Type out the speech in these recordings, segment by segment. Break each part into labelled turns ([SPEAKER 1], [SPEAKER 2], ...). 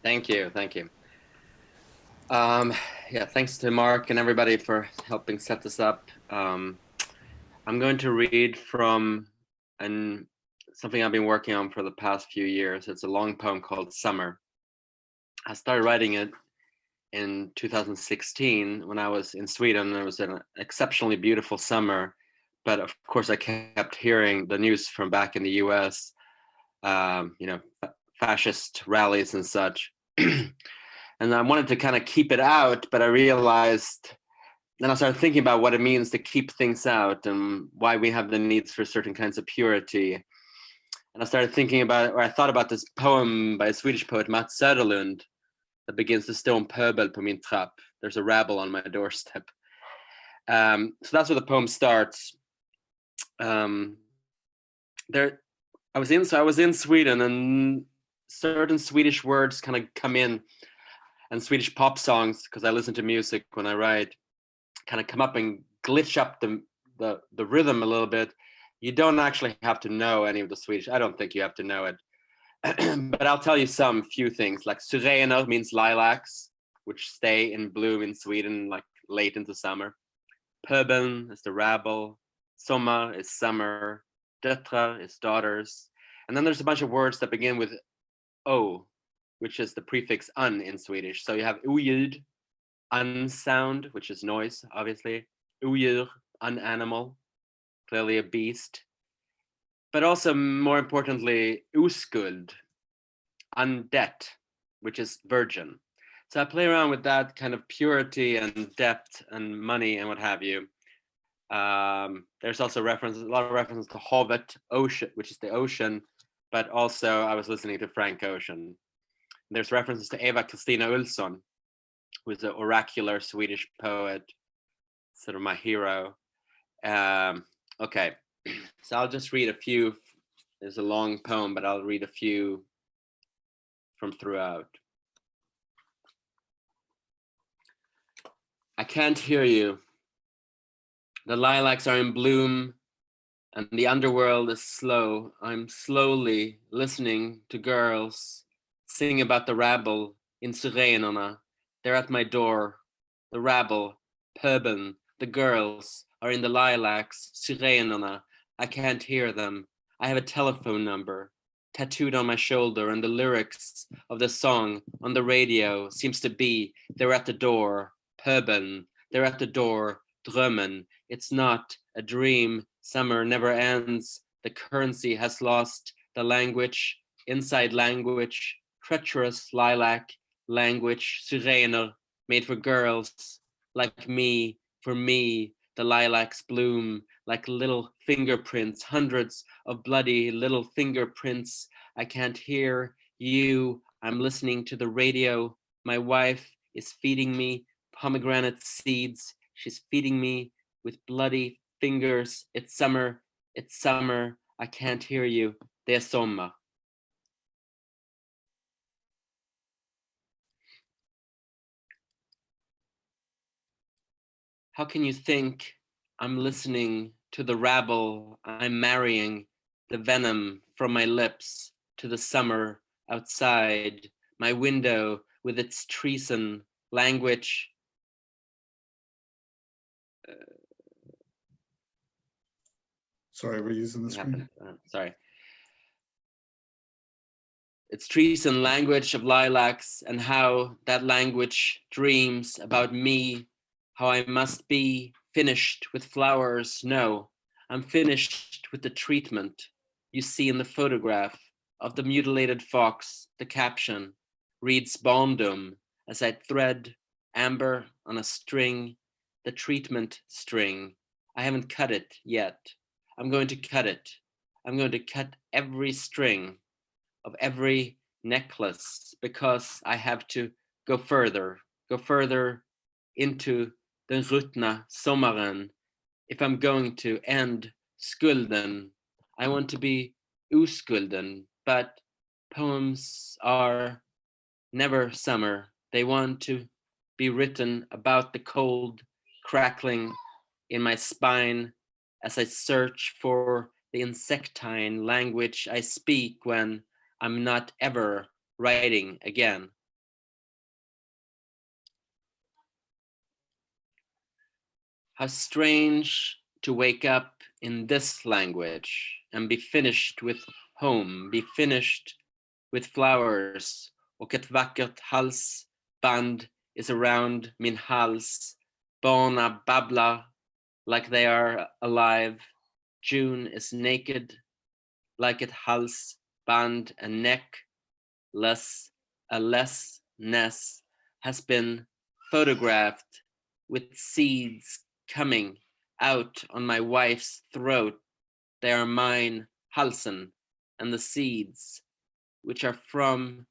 [SPEAKER 1] Thank you. Thank you. Um, yeah, thanks to Mark and everybody for helping set this up. I'm going to read from an something I've been working on for the past few years. It's a long poem called Summer. I started writing it in 2016 when I was in Sweden. It was an exceptionally beautiful summer, but of course I kept hearing the news from back in the US, fascist rallies and such. And I wanted to kind of keep it out, but I realized then I started thinking about what it means to keep things out and why we have the needs for certain kinds of purity. And I started thinking about, or I thought about this poem by a Swedish poet, Mats Söderlund, that begins to stone pöbel på min trapp. There's a rabble on my doorstep. So that's where the poem starts. There, I was in Sweden, and certain Swedish words kind of come in, and Swedish pop songs, because I listen to music when I write, kind of come up and glitch up the rhythm a little bit. You don't actually have to know any of the Swedish. I don't think you have to know it. But I'll tell you some few things. Like syrener means lilacs, which stay in bloom in Sweden like late into summer. Pöbeln is the rabble. Sommar is summer. Döttrar is daughters. And then there's a bunch of words that begin with o, which is the prefix un in Swedish. So you have oljud, unsound, which is noise, obviously. Odjur, unanimal, clearly a beast. But also, more importantly, oskuld, undebt, which is virgin. So I play around with that kind of purity and depth and money and what have you. There's also a lot of references to havet, ocean, which is the ocean, but also I was listening to Frank Ocean. There's references to Eva Kristina Ulsson, who is an oracular Swedish poet, sort of my hero. Okay, so I'll just read a few. There's a long poem, but I'll read a few from throughout. I can't hear you. The lilacs are in bloom and the underworld is slow. I'm slowly listening to girls sing about the rabble in Syrenerna. They're at my door. The rabble, pöbeln, the girls are in the lilacs, Syrenerna. I can't hear them. I have a telephone number tattooed on my shoulder, and the lyrics of the song on the radio seems to be, they're at the door, pöbeln, they're at the door, drömmen. It's not a dream. Summer never ends. The currency has lost the language, inside language, treacherous lilac language, syrener, made for girls like me, for me. The lilacs bloom like little fingerprints, hundreds of bloody little fingerprints. I can't hear you. I'm listening to the radio. My wife is feeding me pomegranate seeds. She's feeding me with bloody fingers. It's summer. It's summer. I can't hear you. Det är sommar. How can you think I'm listening to the rabble? I'm marrying the venom from my lips to the summer outside, my window with its treason language.
[SPEAKER 2] Sorry, we're using the screen.
[SPEAKER 1] Sorry. It's trees and language of lilacs, and how that language dreams about me, how I must be finished with flowers. No, I'm finished with the treatment you see in the photograph of the mutilated fox. The caption reads Balmdom as I thread amber on a string, the treatment string. I haven't cut it yet. I'm going to cut it. I'm going to cut every string of every necklace, because I have to go further into den ruttna sommaren. If I'm going to end skulden, I want to be oskulden, but poems are never summer. They want to be written about the cold crackling in my spine as I search for the insectine language I speak when I'm not ever writing again. How strange to wake up in this language and be finished with home, be finished with flowers, och ett vackert halsband is around min hals. Barna babblar like they are alive. June is naked like it halsband and neck. A lessness has been photographed with seeds coming out on my wife's throat. They are mine, halsen, and the seeds, which are from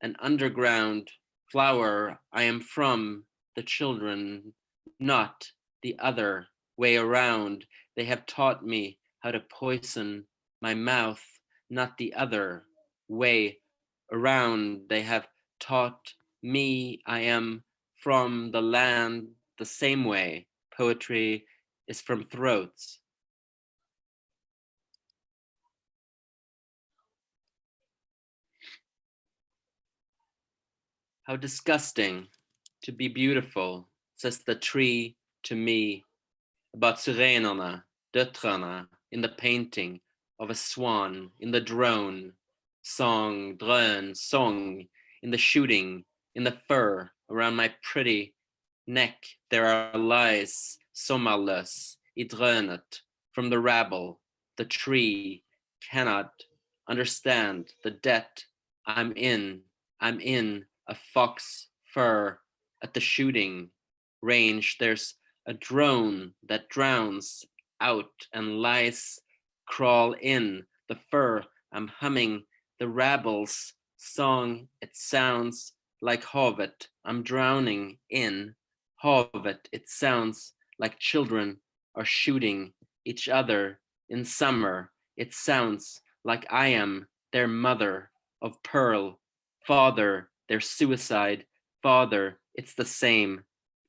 [SPEAKER 1] an underground flower. I am from the children, not the other way around. They have taught me how to poison my mouth, not the other way around. They have taught me I am from the land the same way. Poetry is from throats. How disgusting to be beautiful, says the tree to me about syrenerna, döttrarna, in the painting of a swan, in the drone, song, drön, song, in the shooting, in the fur around my pretty neck. There are lies, sommarlös, I drönet, from the rabble. The tree cannot understand the debt I'm in a fox fur at the shooting range. There's a drone that drowns out and lies crawl in the fur. I'm humming the rabble's song. It sounds like havet. I'm drowning in havet. It sounds like children are shooting each other in summer. It sounds like I am their mother of pearl, father, their suicide, father. It's the same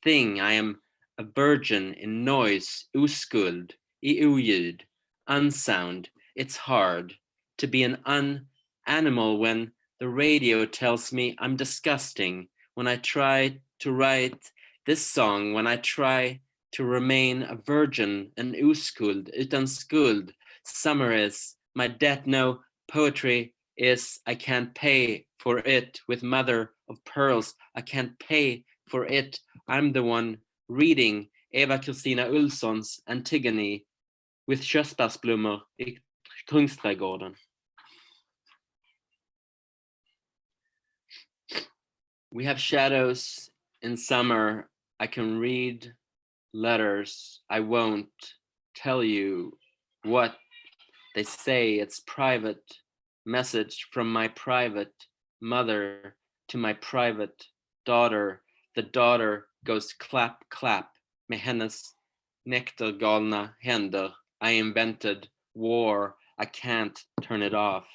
[SPEAKER 1] thing. I am a virgin in noise, oskuld, I oljud, unsound. It's hard to be an animal when the radio tells me I'm disgusting. When I try to write this song, when I try to remain a virgin, an oskuld, utan skuld. Summer is my debt. No, poetry is I can't pay for it with mother of pearls. I can't pay for it. I'm the one reading Eva Kristina Ulsson's Antigone with körsbärsblommor I Kungsträdgården. We have shadows in summer. I can read letters. I won't tell you what they say. It's private message from my private mother to my private daughter. The daughter goes clap, clap med hennes nektargalna händer. I invented war. I can't turn it off.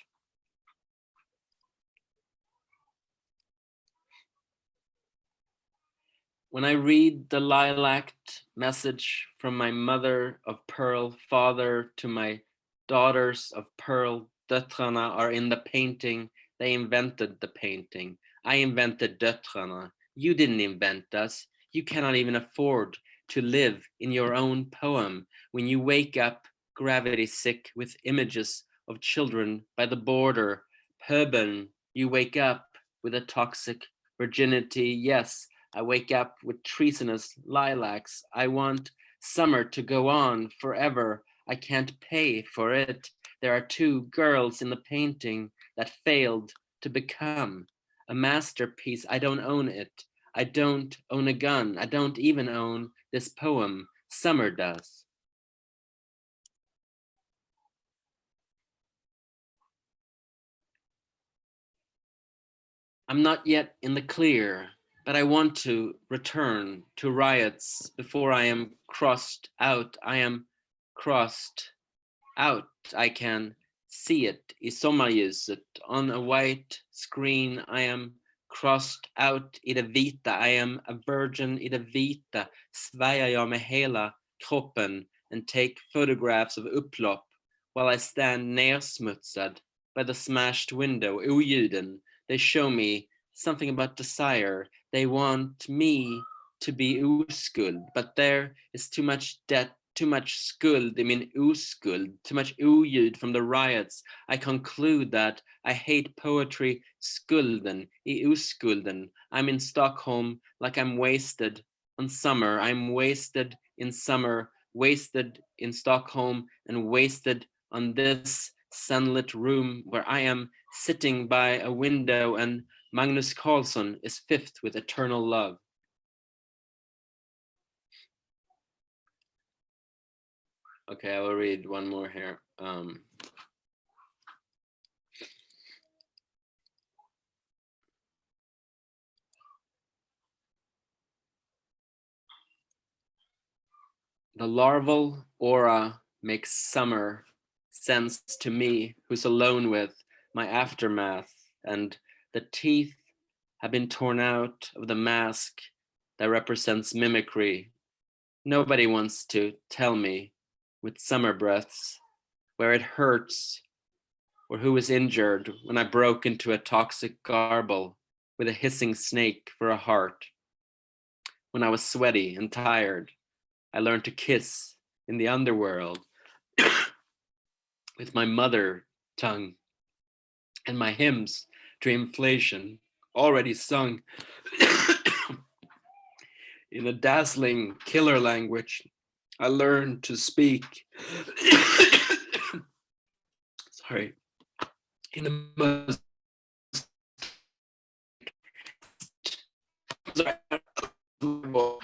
[SPEAKER 1] When I read the lilac message from my mother of pearl, father to my daughters of pearl, döttrarna are in the painting. They invented the painting. I invented döttrarna. You didn't invent us. You cannot even afford to live in your own poem. When you wake up gravity sick with images of children by the border, Pöbeln, you wake up with a toxic virginity. Yes, I wake up with treasonous lilacs. I want summer to go on forever. I can't pay for it. There are two girls in the painting that failed to become a masterpiece. I don't own it. I don't own a gun. I don't even own this poem. Summer does. I'm not yet in the clear, but I want to return to riots before I am crossed out. I am crossed out. I can see it I sommarljuset on a white screen. I am crossed out I det vita. I am a virgin I det vita. Svajar jag med hela kroppen and take photographs of upplopp while I stand nersmutsad by the smashed window. Oljuden. They show me something about desire. They want me to be oskuld, but there is too much debt, too much skuld, I mean oskuld, too much oljud from the riots. I conclude that I hate poetry, skulden, I oskulden. I'm in Stockholm like I'm wasted on summer. I'm wasted in summer, wasted in Stockholm, and wasted on this sunlit room where I am sitting by a window and Magnus Carlsson is fifth with eternal love. Okay, I will read one more here. The larval aura makes summer sense to me, who's alone with my aftermath, and the teeth have been torn out of the mask that represents mimicry. Nobody wants to tell me with summer breaths where it hurts or who was injured when I broke into a toxic garble with a hissing snake for a heart. When I was sweaty and tired, I learned to kiss in the underworld with my mother tongue, and my hymns to inflation already sung in a dazzling killer language. I learned to speak sorry, in the most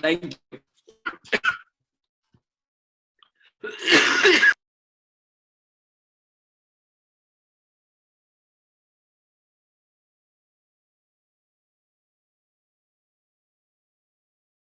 [SPEAKER 1] thank you.